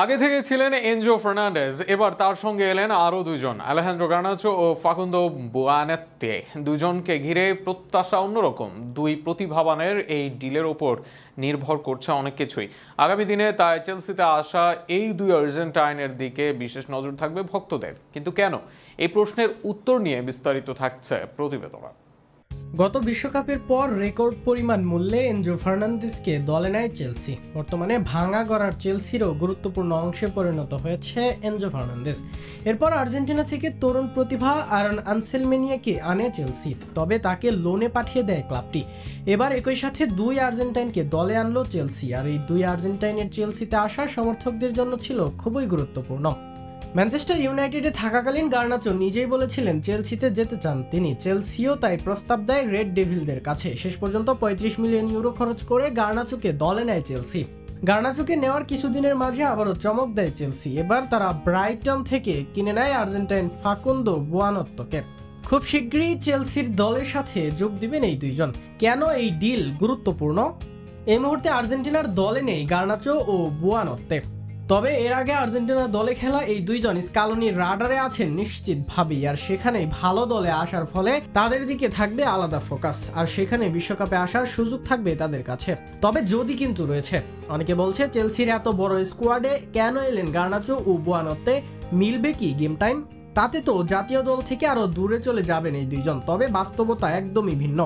আগে থেকে ছিলেন এনজো ফার্নান্ডেজ, এবার তার সঙ্গে এলেন আরও দুজন, আলেহান্দ্রো গার্নাচো ও ফাকুন্দো বুয়ানেত্তে। দুজনকে ঘিরে প্রত্যাশা অন্যরকম। দুই প্রতিভাবানের এই ডিলের ওপর নির্ভর করছে অনেক কিছুই। আগামী দিনে তাই চেলসিতে আসা এই দুই আর্জেন্টাইনের দিকে বিশেষ নজর থাকবে ভক্তদের। কিন্তু কেন? এই প্রশ্নের উত্তর নিয়ে বিস্তারিত থাকছে প্রতিবেদনা। গত বিশ্বকাপের পর রেকর্ড পরিমাণ মূল্যে এনজো ফার্নান্দেজকে দলে নেয় চেলসি। বর্তমানে ভাঙা গড়ার চেলসিরও গুরুত্বপূর্ণ অংশে পরিণত হয়েছে এনজো ফার্নান্দেজ। এরপর আর্জেন্টিনা থেকে তরুণ প্রতিভা আরন আনসেলমেনিয়াকে আনে চেলসি, তবে তাকে লোনে পাঠিয়ে দেয় ক্লাবটি। এবার একই সাথে দুই আর্জেন্টাইনকে দলে আনলো চেলসি, আর এই দুই আর্জেন্টাইনের চেলসিতে আসা সমর্থকদের জন্য ছিল খুবই গুরুত্বপূর্ণ। ম্যানচেস্টার ইউনাইটেডে থাকাকালীন গার্নাচো নিজেই বলেছিলেন চেলসিতে যেতে চান তিনি। চেলসিও তাই প্রস্তাব দেয় রেড ডেভিলদের কাছে। শেষ পর্যন্ত 35 মিলিয়ন ইউরো খরচ করে গার্নাচোকে দলে নেয় চেলসি। গার্নাচোকে নেওয়ার কিছুদিনের মাঝে আবারও চমক দেয় চেলসি। এবার তারা ব্রাইটন থেকে কিনে নেয় আর্জেন্টাইন ফাকুন্দো বুয়ানোত্তোকে। খুব শীঘ্রই চেলসির দলের সাথে যোগ দিবেন এই দুইজন। কেন এই ডিল গুরুত্বপূর্ণ? এই মুহূর্তে আর্জেন্টিনার দলে নেই গার্নাচো ও বুয়ানোত্তে, তবে এর আগে আর্জেন্টিনার দলে খেলা এই দুইজন স্কালোনির রাডারে আছেন নিশ্চিতভাবেই। আর সেখানেই ভালো দলে আসার ফলে তাদের দিকে থাকবে আলাদা ফোকাস, আর সেখানে বিশ্বকাপে আসার সুযোগ থাকবে তাদের কাছে। তবে যদি কিন্তু রয়েছে, অনেকে বলছে চেলসির এত বড় স্কোয়াডে কেন এলেন গার্নাচো ও বুয়ানোত্তে? মিলবে কি গেম টাইম? তাতে তো জাতীয় দল থেকে আরো দূরে চলে যাবেন এই দুইজন। তবে বাস্তবতা একদমই ভিন্ন।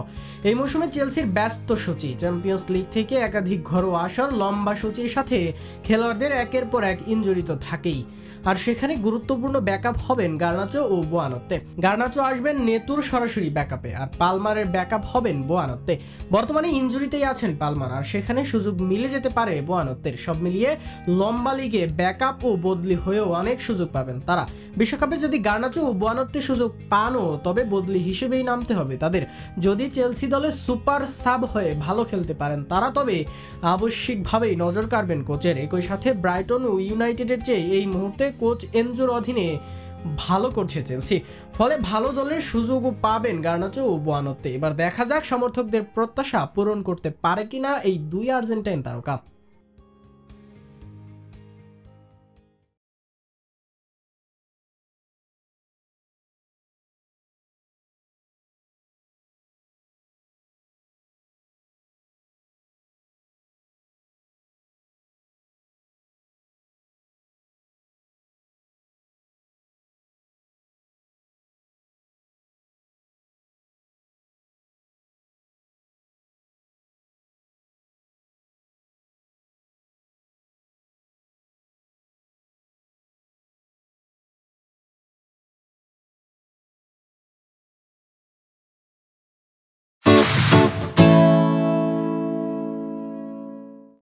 এই মৌসুমে চেলসির ব্যস্ত সূচি, চ্যাম্পিয়ন্স লিগ থেকে একাধিক ঘরোয়া আসার লম্বা সূচির সাথে খেলোয়াড়দের একের পর এক ইনজুরি তো থাকেই, আর সেখানে গুরুত্বপূর্ণ ব্যাকআপ হবেন গার্নাচো ও বুয়ানোত্তে। গার্নাচো আসবেন নেতুর সরাসরি ব্যাকআপে, আর পালমারের ব্যাকআপ হবেন বুয়ানোত্তে। বর্তমানে ইনজুরিতেই আছেন পালমার, আর সেখানে সুযোগ মিলে যেতে পারে বুয়ানোত্তের। সব মিলিয়ে লম্বা লিগে ব্যাকআপ ও বদলি হয়েও অনেক সুযোগ পাবেন তারা। বিশ্বকাপে যদি গার্নাচো ও বুয়ানোত্তে সুযোগ পানও, তবে বদলি হিসেবেই নামতে হবে তাদের। যদি চেলসি দলে সুপার সাব হয়ে ভালো খেলতে পারেন তারা, তবে আবশ্যিকভাবেই নজর কাড়বেন কোচের। একই সাথে ব্রাইটন ও ইউনাইটেডের চেয়ে এই মুহূর্তে কোচ এনজোর অধীনে ভালো করছে চেলসি, ফলে ভালো দলের সুযোগও পাবেন গার্নাচো ও বুয়ানোত্তে। এবার দেখা যাক সমর্থকদের প্রত্যাশা পূরণ করতে পারে কিনা এই দুই আর্জেন্টাইন তারকা।